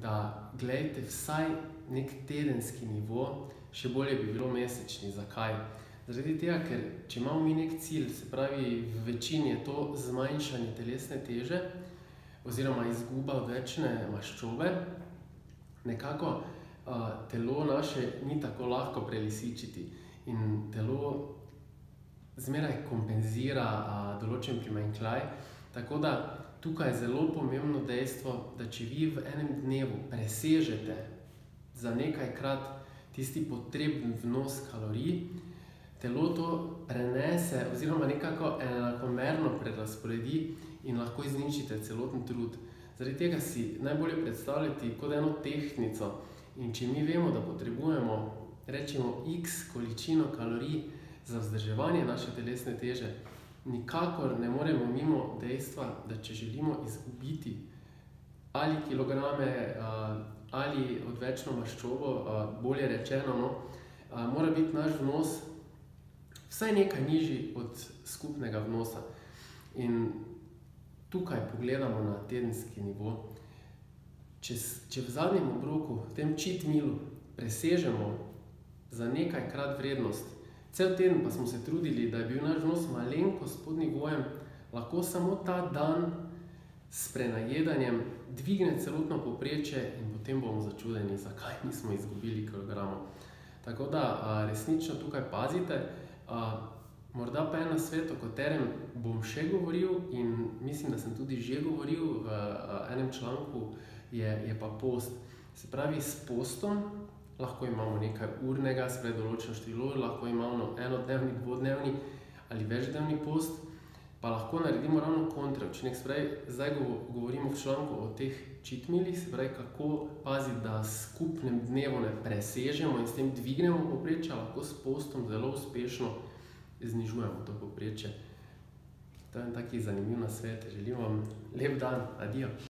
da gledajte vsaj nek tedenski nivo, še bolje bi bilo mesečni. Zakaj? Zaradi tega, ker če imamo mi nek cilj, se pravi v večini je to zmanjšanje telesne teže oziroma izguba odvečne maščobe, nekako telo naše ni tako lahko prelisičiti in telo zmeraj kompenzira določen primanjkljaj. Tako da tukaj je zelo pomembno dejstvo, da če vi v enem dnevu presežete za nekajkrat tisti potreben vnos kalorij, telo to prenese oziroma nekako enakomerno prerazporedi in lahko izničite celoten trud. Zaradi tega si najbolje predstavljati kot eno tehtnico in če mi vemo, da potrebujemo rečemo x količino kalorij za vzdrževanje naše telesne teže, nikakor ne moremo mimo dejstva, da če želimo izgubiti ali kilograme ali odvečno maščobo, bolje rečeno, mora biti naš vnos vsaj nekaj nižji od skupnega vnosa. In tukaj pogledamo na tedenski nivo. Če v zadnjem obroku, v tem cheat mealu, presežemo za nekajkrat vrednost, cel teden pa smo se trudili, da je bil naš vnos malenkost pod nivojem, lahko samo ta dan s prenajedanjem dvigne celotno povprečje in potem bomo začudeni, zakaj nismo izgubili kilogramov. Tako da resnično tukaj pazite. Morda pa en nasvet, o katerem bom še govoril in mislim, da sem tudi že govoril v enem članku, je pa post. Se pravi, s postom lahko imamo nekaj urnega, se pravi določeno število ur, lahko imamo enodnevni, dvodnevni ali večdnevni post, pa lahko naredimo ravno kontraučinek. Se pravi, zdaj govorimo v članku o teh cheat mealih, se pravi, kako paziti, da skupnem dnevu ne presežemo in s tem dvignemo povprečje, lahko s postom zelo uspešno znižujemo to povprečje. To je en taki zanimiv nasvet. Želim vam lep dan. Adijo.